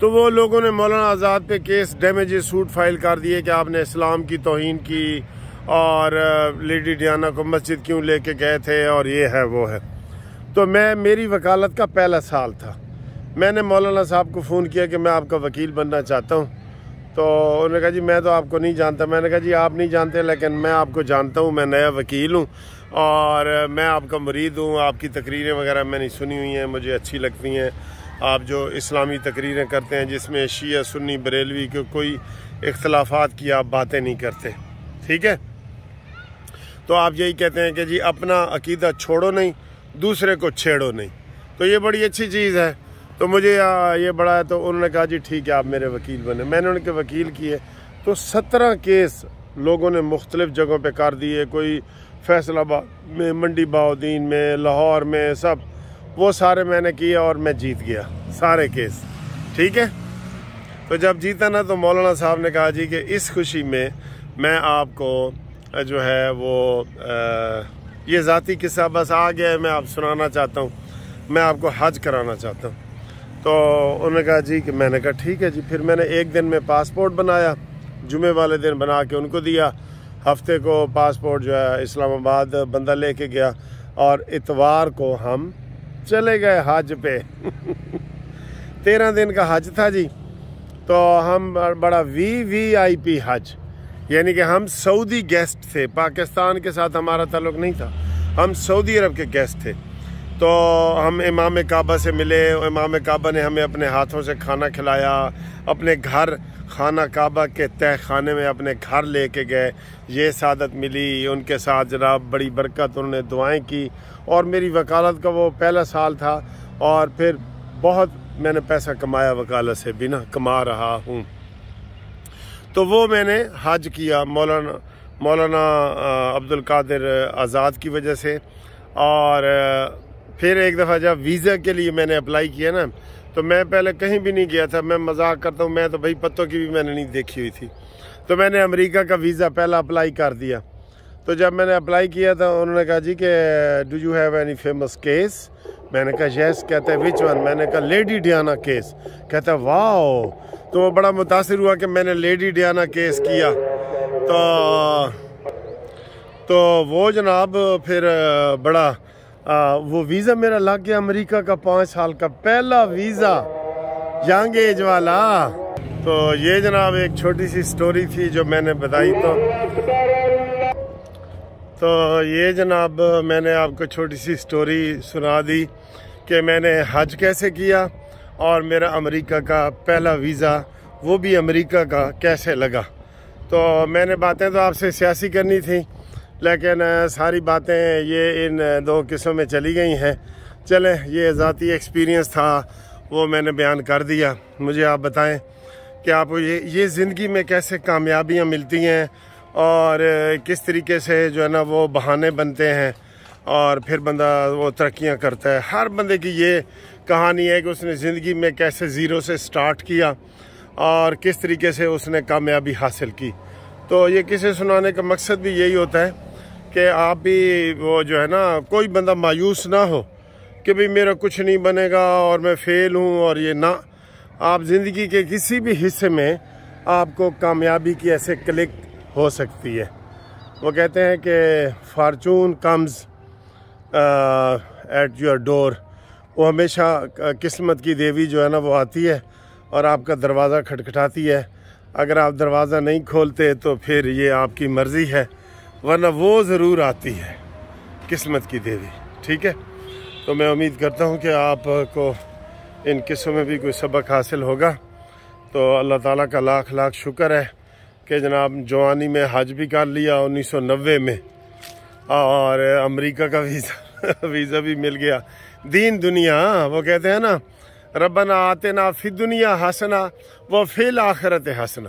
تو وہ لوگوں نے مولانا آزاد پہ کیس ڈیمیجز سوٹ فائل کر دیے کہ آپ نے اسلام کی توہین کی اور لیڈی ڈیانا کو مسجد کیوں لے کے گئے تھے اور یہ ہے وہ ہے. تو میری وکالت کا پہلا سال تھا. میں نے مولانا صاحب کو فون کیا کہ میں آپ کا وکیل بننا چاہتا ہوں. تو انہوں نے کہا جی میں تو آپ کو نہیں جانتا. میں نے کہا جی آپ نہیں جانتے لیکن میں آپ کو جانتا ہوں, میں نیا وکیل ہوں اور میں آپ کا مرید ہوں. آپ کی تقریریں وغیرہ میں نے سنی ہوئی ہیں, مجھے اچھی لگتی ہیں. آپ جو اسلامی تقریریں کرتے ہیں جس میں شیعہ سنی بریلوی کے کوئی اختلافات کی آپ باتیں نہیں کرتے, ٹھیک ہے. تو آپ یہی کہتے ہیں کہ جی اپنا عقیدہ چھوڑو نہیں, دوسرے کو چھیڑو نہیں. تو یہ بڑی اچھی چیز ہے. تو مجھے یہ بڑا ہے. تو انہوں نے کہا جی ٹھیک ہے آپ میرے وکیل بنے. میں نے ان کے وکیل کیے. تو 17 کیس لوگوں نے مختلف جگہوں پہ کر دیے. کوئی فیصل آباد میں, منڈی بہاؤدین میں, لاہور میں, سب وہ سارے میں نے کیے اور میں جیت گیا سارے کیس, ٹھیک ہے. تو جب جیتا نا تو مولانا صاحب نے کہا جی کہ اس خوشی میں میں آپ کو جو ہے وہ یہ ذاتی قصہ بس آ گیا ہے, میں آپ سنانا چاہتا ہوں. میں آپ کو حج کرانا چاہتا ہوں. تو انہوں نے کہا جی کہ میں نے کہا ٹھیک ہے جی. پھر میں نے ایک دن میں پاسپورٹ بنایا, جمعے والے دن بنا کے ان کو دیا. ہفتے کو پاسپورٹ جو ہے اسلام آباد بندہ لے کے گیا اور اتوار کو ہم چلے گئے حج پہ. 13 دن کا حج تھا جی. تو ہم بڑا VIP حج, یعنی کہ ہم سعودی گیسٹ تھے. پاکستان کے ساتھ ہمارا تعلق نہیں تھا, ہم سعودی عرب کے گیسٹ تھے. تو ہم امام کعبہ سے ملے. امام کعبہ نے ہمیں اپنے ہاتھوں سے کھانا کھلایا. اپنے گھر خانہ کعبہ کے تہ خانے میں اپنے گھر لے کے گئے. یہ سعادت ملی ان کے ساتھ جناب, بڑی برکت, انہوں نے دعائیں کی. اور میری وکالت کا وہ پہلا سال تھا اور پھر بہت میں نے پیسہ کمایا وکالت سے بھی نا, کما رہا ہوں. تو وہ میں نے حج کیا مولانا عبدالقادر آزاد کی وجہ سے. اور پھر ایک دفعہ جب ویزا کے لیے میں نے اپلائی کیا نا, تو میں پہلے کہیں بھی نہیں گیا تھا. میں مذاق کرتا ہوں, میں تو بھائی پتوں کی بھی میں نے نہیں دیکھی ہوئی تھی. تو میں نے امریکہ کا ویزا پہلا اپلائی کر دیا. تو جب میں نے اپلائی کیا تھا انہوں نے کہا جی کہ do you have any famous case. میں نے کہا یس. کہتا ہے وچ ون. میں نے کہا لیڈی ڈیانا کیس. کہتا ہے واو. تو وہ بڑا متاثر ہوا کہ میں نے لیڈی ڈیانا کیس کیا. تو وہ جناب پھر بڑا وہ ویزا میرا لگ گیا امریکہ کا 5 سال کا پہلا ویزا, ینگ ایج والا. تو یہ جناب ایک چھوٹی سی سٹوری تھی جو میں نے بتائی. تو یہ جناب میں نے آپ کو چھوٹی سی سٹوری سنا دی کہ میں نے حج کیسے کیا اور میرا امریکہ کا پہلا ویزا وہ بھی امریکہ کا کیسے لگا. تو میں نے باتیں تو آپ سے سیاسی کرنی تھی لیکن ساری باتیں یہ ان 2 قصوں میں چلی گئی ہیں. چلیں, یہ ذاتی ایکسپیرینس تھا وہ میں نے بیان کر دیا. مجھے آپ بتائیں کہ آپ کو یہ زندگی میں کیسے کامیابیاں ملتی ہیں اور کس طریقے سے جو ہے نا وہ بہانے بنتے ہیں اور پھر بندہ وہ ترقیاں کرتا ہے. ہر بندے کی یہ کہانی ہے کہ اس نے زندگی میں کیسے زیرو سے سٹارٹ کیا اور کس طریقے سے اس نے کامیابی حاصل کی. تو یہ قصے سنانے کا مقصد بھی یہی ہوتا ہے کہ آپ بھی وہ جو ہے نا کوئی بندہ مایوس نہ ہو کہ بھئی میرا کچھ نہیں بنے گا اور میں فیل ہوں اور یہ نہ. آپ زندگی کے کسی بھی حصے میں آپ کو کامیابی کی ایسے کلک ہو سکتی ہے. وہ کہتے ہیں کہ fortune comes at your door. وہ ہمیشہ قسمت کی دیوی جو ہے نا وہ آتی ہے اور آپ کا دروازہ کھٹکھٹاتی ہے. اگر آپ دروازہ نہیں کھولتے تو پھر یہ آپ کی مرضی ہے, ورنہ وہ ضرور آتی ہے قسمت کی دیوی, ٹھیک ہے. تو میں امید کرتا ہوں کہ آپ کو ان قصوں میں بھی کوئی سبق حاصل ہوگا. تو اللہ تعالیٰ کا لاکھ لاکھ شکر ہے کہ جناب جوانی میں حج بھی کر لیا 1990 میں اور امریکہ کا ویزا بھی مل گیا. دین دنیا, وہ کہتے ہیں نا ربنا آتنا فی الدنیا حسنہ و فی الآخرت حسنہ,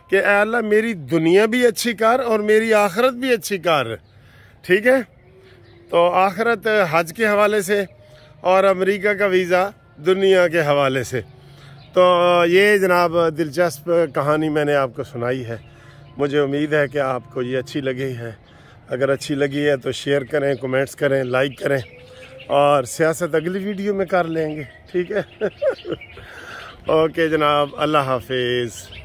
کہ اے اللہ میری دنیا بھی اچھی کر اور میری آخرت بھی اچھی کر, ٹھیک ہے. تو آخرت حج کے حوالے سے اور امریکہ کا ویزا دنیا کے حوالے سے. تو یہ جناب دلچسپ کہانی میں نے آپ کو سنائی ہے. مجھے امید ہے کہ آپ کو یہ اچھی لگی ہے. اگر اچھی لگی ہے تو شیئر کریں, کومنٹس کریں, لائک کریں اور سیاست اگلی ویڈیو میں کر لیں گے, ٹھیک ہے. اوکے جناب، اللہ حافظ.